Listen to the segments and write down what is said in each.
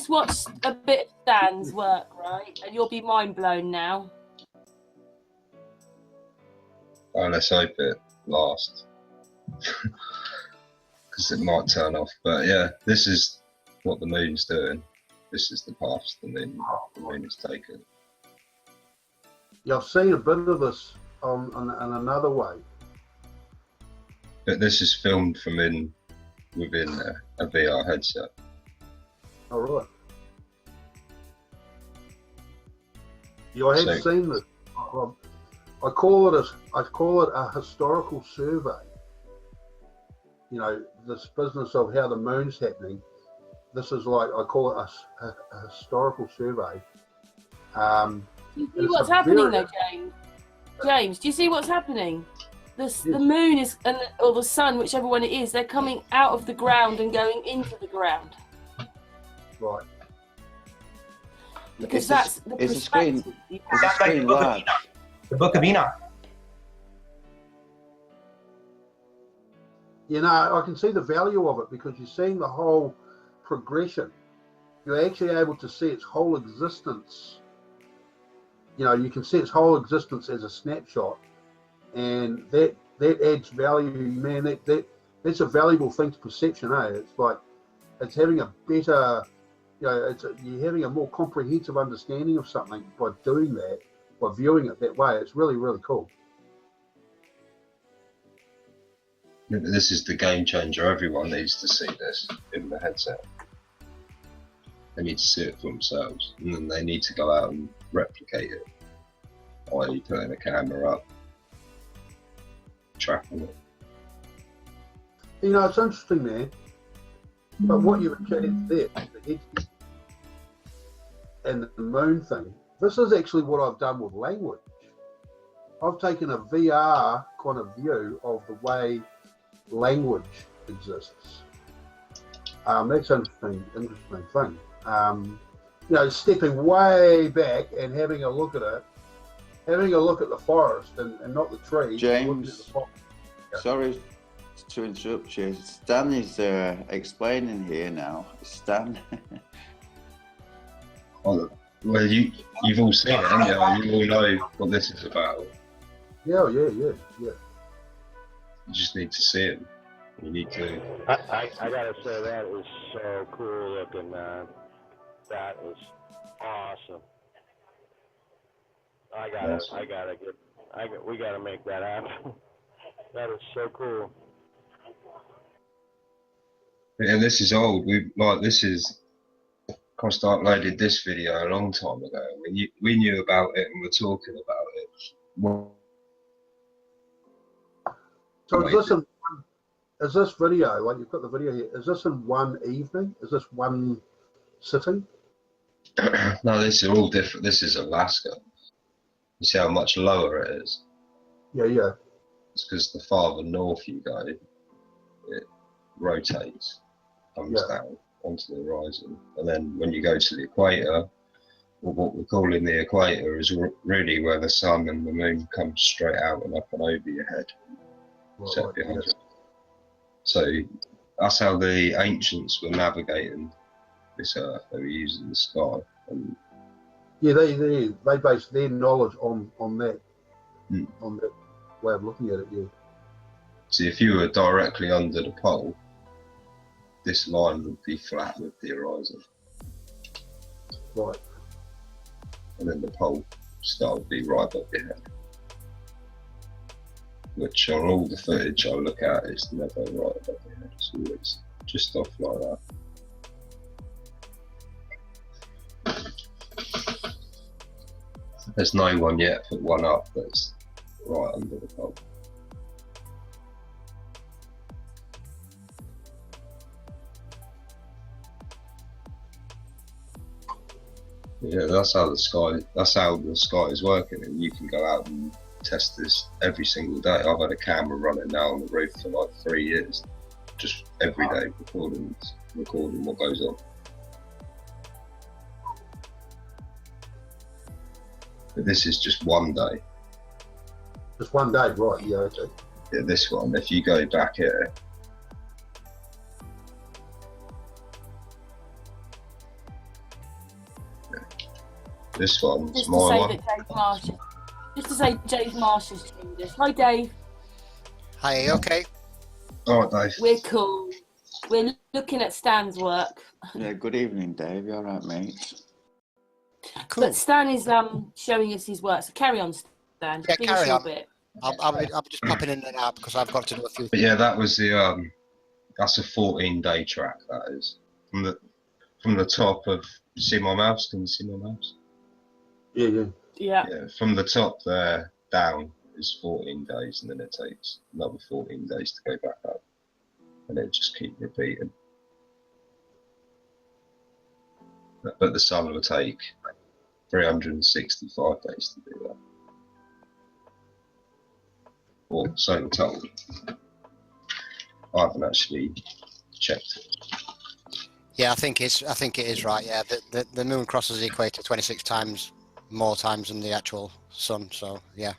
just watched a bit of Dan's work, right? And you'll be mind blown now. Oh, let's hope it lasts. Because it might turn off. But yeah, this is what the moon's doing. This is the path the moon is taken. Yeah, I've seen a bit of this on another way. But this is filmed from within a VR headset. All right. Yeah, I have seen this. I call it a historical survey. You know, this business of how the moon's happening. This is like, I call it a historical survey. Do you see what's happening though, James? James, do you see what's happening? The moon is, or the sun, whichever one it is, they're coming out of the ground and going into the ground. Right. Because that's the perspective. It's a screen live. The Book of Enoch. You know, I can see the value of it because you're seeing the whole progression. You're actually able to see its whole existence. You know, you can see its whole existence as a snapshot, and that adds value, man. That's a valuable thing to perception, eh? It's like it's having a better, you know, you're having a more comprehensive understanding of something by doing that, by viewing it that way. It's really, really cool. This is the game changer. Everyone needs to see this in the headset. They need to see it for themselves, and then they need to go out and replicate it, i.e. putting a camera up, tracking it. You know, it's interesting, man. But what you were chatting there, the head and the moon thing, this is actually what I've done with language. I've taken a VR kind of view of the way language exists. That's an interesting thing. You know, stepping way back and having a look at it, having a look at the forest and not the trees. James, sorry to interrupt you. Stan is explaining here now. Stan. Oh, well, you've all seen it, haven't you? You all know what this is about. Yeah. You just need to see it. You need to. I gotta say that is so cool looking, man. That is awesome. We gotta make that happen. That is so cool. Yeah, this is old. Costa uploaded this video a long time ago. We knew about it and were talking about it. Well, so is this video, like you've got the video here, is this in one evening? Is this one sitting? No, these are all different. This is Alaska. You see how much lower it is? Yeah. It's because the farther north you go, it rotates, comes down onto the horizon. And then when you go to the equator, or what we're calling the equator, is really where the sun and the moon come straight out and up and over your head. Set behind you. So that's how the ancients were navigating this earth. They were using the sky. And yeah, they based their knowledge on that on that way of looking at it. Yeah. See, if you were directly under the pole, this line would be flat with the horizon. Right. And then the pole star would be right above your head. Which on all the footage I look at is never right above your head. It's always just off like that. There's no one yet put one up that's right under the pole. Yeah, that's how the sky is working, and you can go out and test this every single day. I've had a camera running now on the roof for like 3 years, just every day recording what goes on. But this is just one day. Just one day, right? Yeah, okay. Yeah, this one. If you go back here, This one's Just to my say one. that Dave Marsh. Just to say Dave Marsh has tuned this. Hi, Dave. Hi, are you okay? All right, Dave. We're cool. We're looking at Stan's work. Yeah, good evening, Dave. You all right, mate? Cool. But Stan is showing us his work. So carry on, Stan. Yeah, Finish carry your on. bit. I'll be just popping in and out because I've got to do a few But yeah, that was the that's a 14-day track. That is from the top of. You see my mouse? Can you see my mouse? Yeah, yeah. Yeah. Yeah, from the top there down is 14 days, and then it takes another 14 days to go back up, and it just keep repeating. But the sun will take 365 days to do that, or so I'm told. I haven't actually checked it. Yeah, I think it is right. Yeah, the moon crosses the equator 26 times more times than the actual sun. So yeah.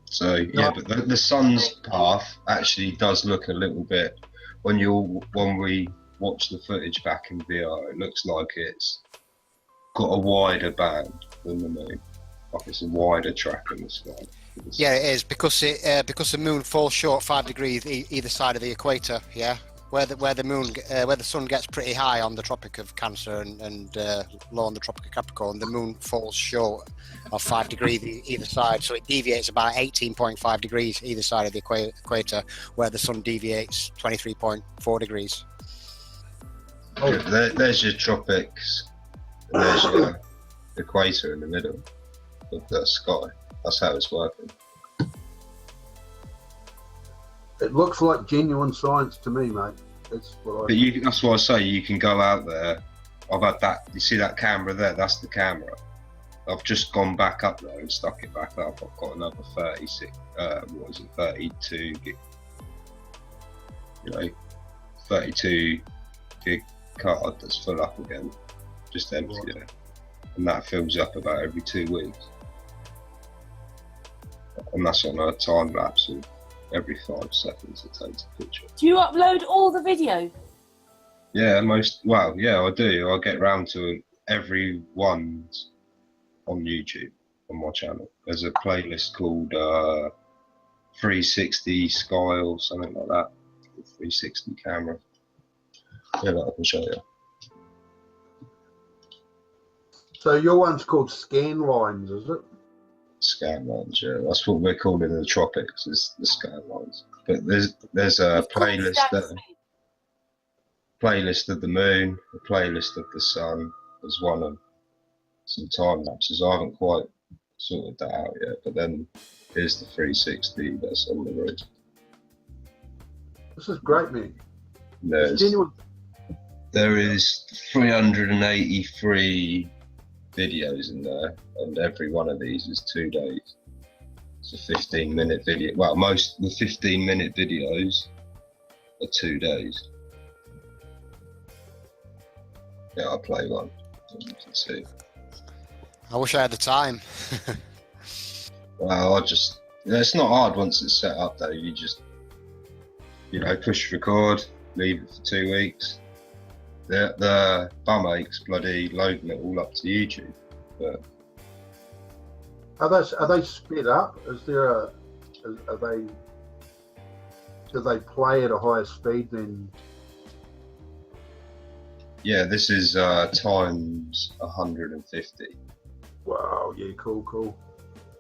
So yeah, but the sun's path actually does look a little bit when we watch the footage back in VR, it looks like it's got a wider band than the moon. Like it's a wider track in the sky. Yeah, it is because the moon falls short 5 degrees either side of the equator. Yeah, where the sun gets pretty high on the Tropic of Cancer and low on the Tropic of Capricorn, the moon falls short of 5 degrees either side, so it deviates about 18.5 degrees either side of the equator, where the sun deviates 23.4 degrees. Oh, there's your tropics. And there's your equator in the middle of the sky. That's how it's working. It looks like genuine science to me, mate. That's what That's why I say you can go out there. I've had that. You see that camera there? That's the camera. I've just gone back up there and stuck it back up. I've got another 32 gig. 32 gig card that's full up again, just empty there, and that fills up about every 2 weeks. And that's on a time lapse of every 5 seconds it takes a picture. Do you upload all the video? Yeah, I do. I get round to every one's on YouTube on my channel. There's a playlist called 360 Sky or something like that. 360 camera. Yeah, I can show you. So your one's called Scan Lines, is it? Scan lines, yeah. That's what we're calling in the tropics, is the scan lines. But there's a playlist there. Playlist of the moon, a playlist of the sun. There's one of some time lapses. I haven't quite sorted that out yet, but then here's the 360 that's on the roof. This is great, man. It's genuine. There is 383 videos in there, and every one of these is 2 days. It's a 15-minute video. Well, most of the 15-minute videos are 2 days. Yeah, I'll play one, as you can see. I wish I had the time. Well, it's not hard once it's set up though. You just, push record, leave it for 2 weeks. The bum aches bloody loading it all up to YouTube. But Are they sped up? Do they play at a higher speed than? yeah, this is times 150. Wow, yeah, cool.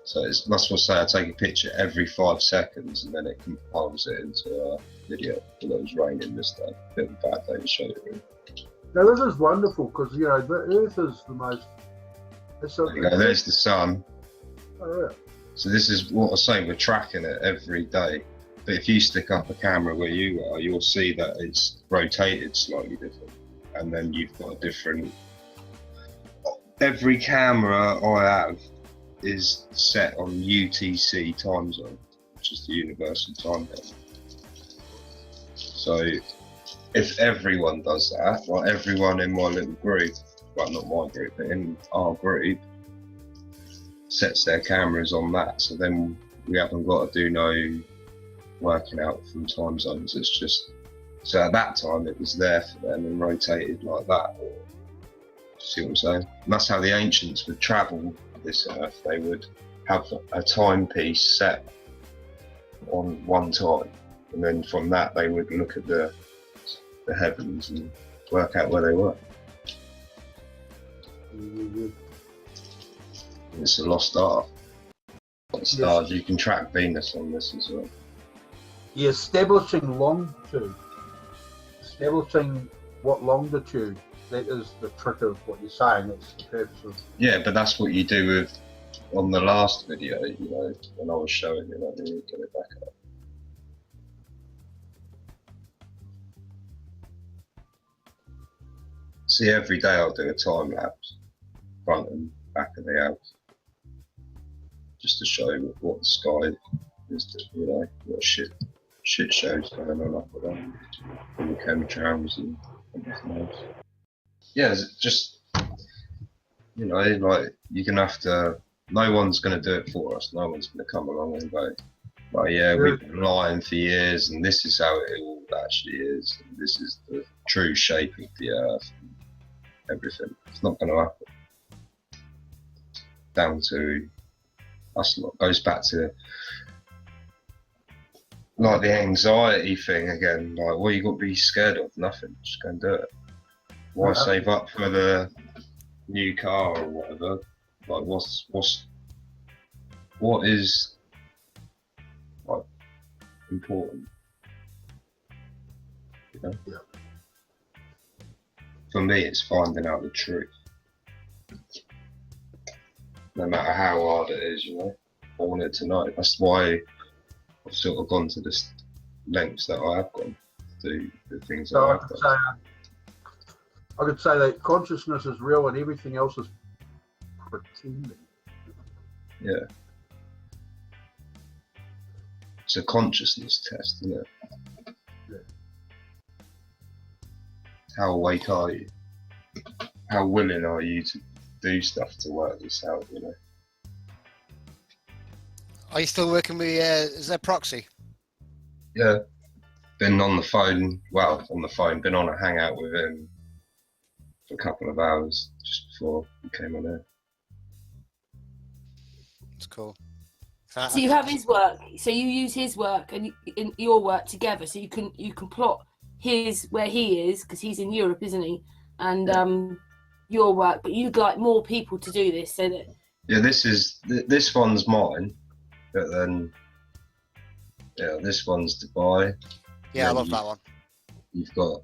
So that's what I say. I take a picture every 5 seconds, and then it compiles it into a video. It was raining this day. Bit of a bad day to show you. Now this is wonderful because the Earth is the most. There you go. There's the sun. Oh, yeah. So this is what I say. We're tracking it every day. But if you stick up a camera where you are, you'll see that it's rotated slightly different, and then you've got a different. Every camera I have is set on UTC time zone, which is the Universal Time Zone. So if everyone does that, like everyone in my little group, well, not my group, but in our group, sets their cameras on that, so then we haven't got to do no working out from time zones. It's just So at that time, it was there for them and rotated like that. See what I'm saying? And that's how the ancients would travel this earth. They would have a timepiece set on one time, and then from that they would look at the heavens and work out where they were. It's a lost art. Stars. You can track Venus on this as well. Yeah, establishing longitude. Establishing what longitude. That is the trick of what you're saying. It's the purpose of. Yeah, but that's what you do with on the last video. You know, when I was showing you, let me get it back up. See, every day I'll do a time lapse, front and back of the house, just to show what the sky is, you know, what shit shows going on up and down, all the chemtrails and everything else. Yeah, it's just, you know, like, you're gonna have to, no one's gonna do it for us, no one's gonna come along and go, well, yeah, we've been lying for years and this is how it all actually is, and this is the true shape of the earth. Everything. It's not going to happen. Down to us lot. Goes back to like the anxiety thing again. Like, what you got to be scared of? Nothing. Just go and do it. Why save up for the new car or whatever? Like, what is like important? You know? Yeah. For me, it's finding out the truth. No matter how hard it is, you know, I want it to know. That's why I've sort of gone to this lengths that I have gone to do the things that I've done. I could say that consciousness is real and everything else is pretending. Yeah. It's a consciousness test, isn't it? Yeah. How awake are you? How willing are you to do stuff to work this out, you know? Are you still working with Z Proxy? Yeah. Been on the phone, been on a hangout with him for a couple of hours just before we came on air. It's cool. So you have his work, so you use his work and your work together, so you can plot his where he is, because he's in Europe, isn't he? And your work, but you'd like more people to do this, so that. Yeah, this one's mine, but then this one's Dubai. Yeah, I love that one. You've got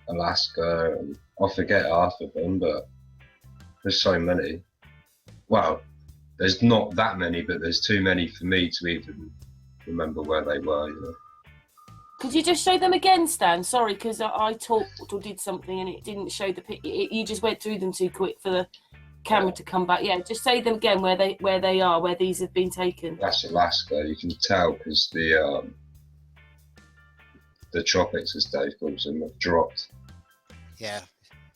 Alaska, and I forget half of them, but there's so many. Well, there's not that many, but there's too many for me to even remember where they were, you know. Could you just show them again, Stan? Sorry, because I talked or did something and it didn't show the picture. You just went through them too quick for the camera to come back. Yeah, just say them again where they are, where these have been taken. That's Alaska. You can tell because the tropics, as Dave calls them, have dropped. Yeah.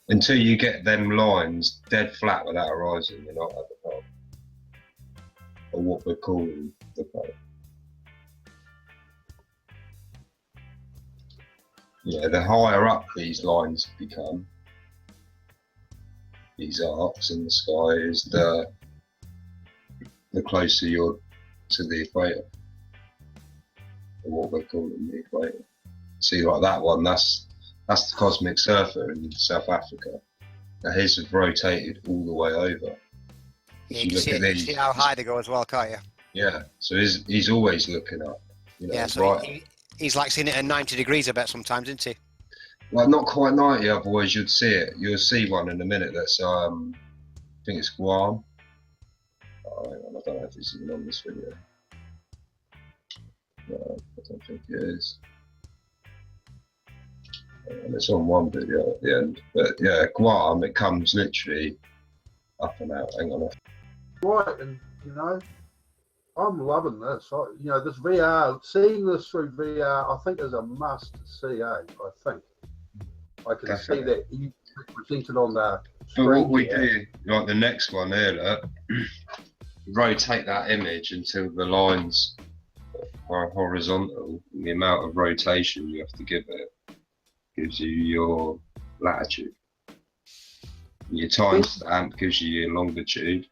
Until you get them lines dead flat without horizon, you're not at the pole. Or what we're calling the pole. Yeah, the higher up these lines become, these arcs in the sky, is the closer you're to the equator, or what we're calling the equator. See, like that one, that's the Cosmic Surfer in South Africa. Now his have rotated all the way over. Yeah, you can see how high they go as well, can't you? Yeah, so he's always looking up. You know, yeah, so he's like seeing it at 90 degrees, I bet, sometimes, isn't he? Well, not quite 90, otherwise you'd see it. You'll see one in a minute that's, I think it's Guam. Oh, hang on, I don't know if it's even on this video. No, I don't think it is. And it's on one video at the end. But yeah, Guam, it comes literally up and out. Hang on. Right, and you know, I'm loving this. You know, this VR, seeing this through VR, I think is a must see. I think I can Definitely. See that you presented on the screen. But what we do, like the next one here, look, rotate that image until the lines are horizontal. And the amount of rotation you have to give it gives you your latitude. Your timestamp gives you your longitude.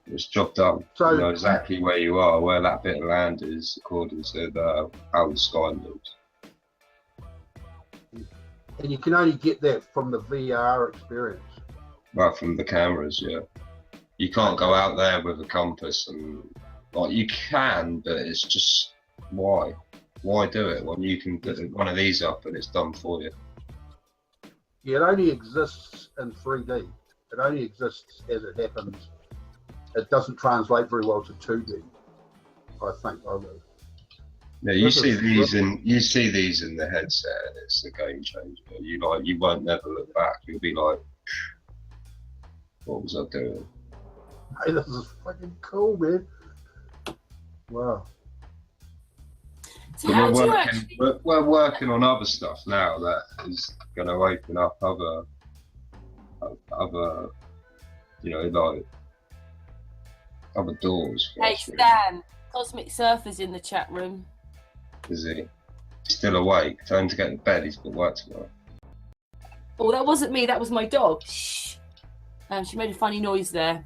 It's job done. So you know exactly where you are, where that bit of land is, according to how the sky moves. and you can only get that from the VR experience. Well, from the cameras, yeah. You can't go out there with a compass and like you can, but it's just why? Why do it when you can put one of these up and it's done for you? Yeah, it only exists in 3D. It only exists as it happens. It doesn't translate very well to 2D. I think. Yeah, you see these in the headset, and it's a game changer. You won't never look back. You'll be like, what was I doing? Hey, this is fucking cool, man. Wow. So how do you actually... we're working on other stuff now that is going to open up other, like other doors. For Hey, us, really. Stan, Cosmic Surfer's in the chat room. Is he still awake? Time to get to bed. He's got work tomorrow. Oh, that wasn't me. That was my dog. Shh. She made a funny noise there.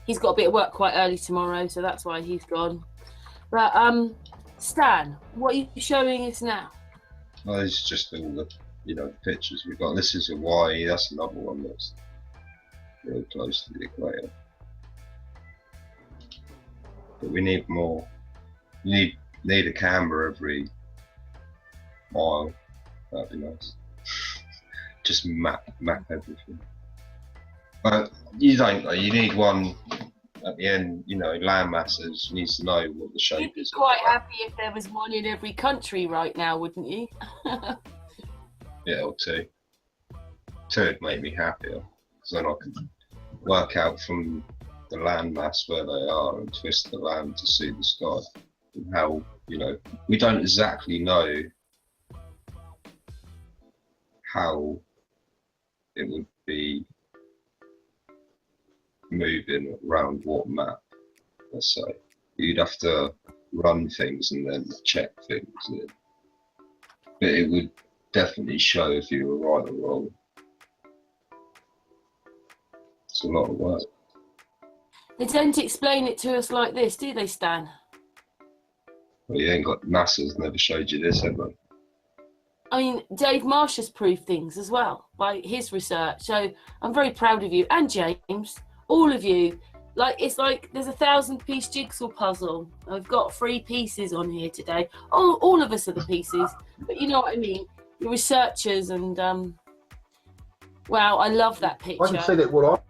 He's got a bit of work quite early tomorrow, so that's why he's gone. But Stan, what are you showing us now? Well, it's just all the pictures we've got. This is Hawaii. That's another one that's real close to the equator. But we need more. You need a camera every mile. That'd be nice. Just map everything. But you don't know. You need one at the end. Land masses. You need to know what the shape You'd be is. quite happy if there was one in every country right now, wouldn't you? Yeah, or two. Two would make me happier, because then I can work out from the landmass where they are and twist the land to see the sky. And how, we don't exactly know how it would be moving around what map, let's say. You'd have to run things and then check things in. But it would definitely show if you were right or wrong. It's a lot of work. They don't explain it to us like this, do they, Stan? Well, you ain't got NASA's never showed you this, have they? I mean, Dave Marsh has proved things as well by his research. So I'm very proud of you and James, all of you. It's like there's a 1,000-piece jigsaw puzzle. I've got 3 pieces on here today. All of us are the pieces, but you know what I mean. The researchers and wow, I love that picture. I can see that. What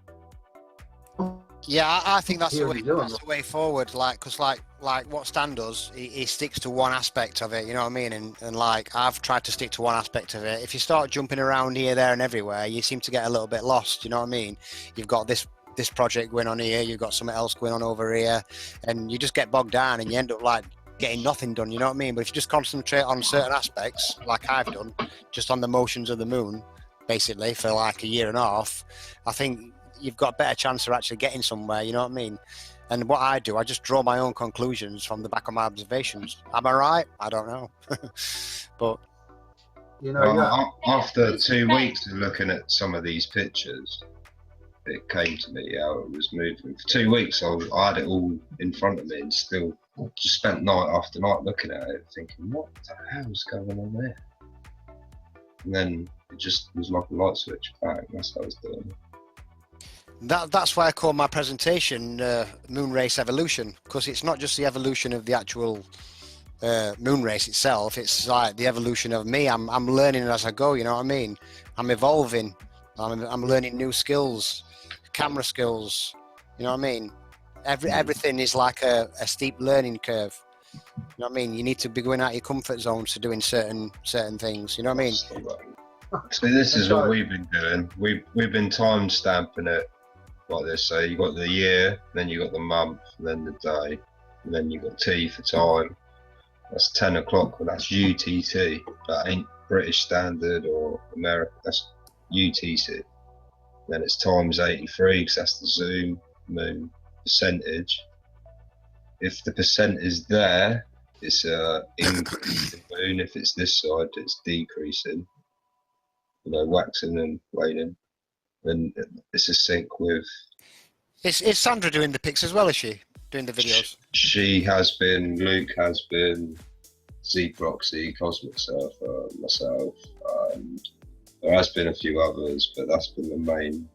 Yeah, I think that's Here the we way. go. That's the way forward. Because what Stan does, he sticks to one aspect of it. You know what I mean? And I've tried to stick to one aspect of it. If you start jumping around here, there, and everywhere, you seem to get a little bit lost. You know what I mean? You've got this project going on here. You've got something else going on over here, and you just get bogged down, and you end up getting nothing done. You know what I mean? But if you just concentrate on certain aspects, like I've done, just on the motions of the moon, basically for like a year and a half, I think you've got a better chance of actually getting somewhere, you know what I mean? And what I do, I just draw my own conclusions from the back of my observations. Am I right? I don't know. But after 2 weeks of looking at some of these pictures, it came to me how it was moving. For 2 weeks, I had it all in front of me and still just spent night after night looking at it, thinking, what the hell's going on there? And then it just was like a light switch, bang, that's how I was doing it. That's why I call my presentation Moon Race Evolution, because it's not just the evolution of the actual moon race itself, it's like the evolution of me. I'm learning as I go, you know what I mean? I'm evolving, I'm learning new skills, camera skills, you know what I mean? Everything is like a steep learning curve. You know what I mean? You need to be going out of your comfort zones to doing certain things, you know what I mean? So this is what we've been doing. We've been time stamping it like this. So you got the year, then you got the month, then the day, and then you got T for time. That's 10 o'clock. Well, that's UTC. That ain't British Standard or American. That's UTC. Then it's times 83 because that's the zoom moon percentage. If the percent is there, it's increasing moon. If it's this side, it's decreasing. You know, waxing and waning, and it's a sync with. Is Sandra doing the pics as well? Is she doing the videos? She has been. Luke has been. Z Proxy, Cosmic Surfer, myself, and there has been a few others, but that's been the main.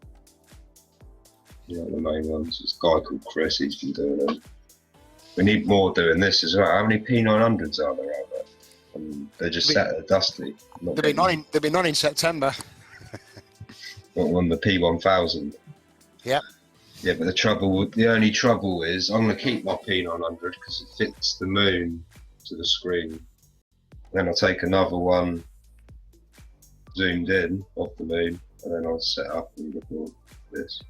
The main ones. It's a guy called Chris. He's been doing them. We need more doing this as well. How many P900s are there out there? And they're just set at dusty. They'll be none in September. What one? The P1000. Yeah. Yeah, but the only trouble is I'm gonna keep my P900 because it fits the moon to the screen. Then I'll take another one zoomed in off the moon, and then I'll set up and record this.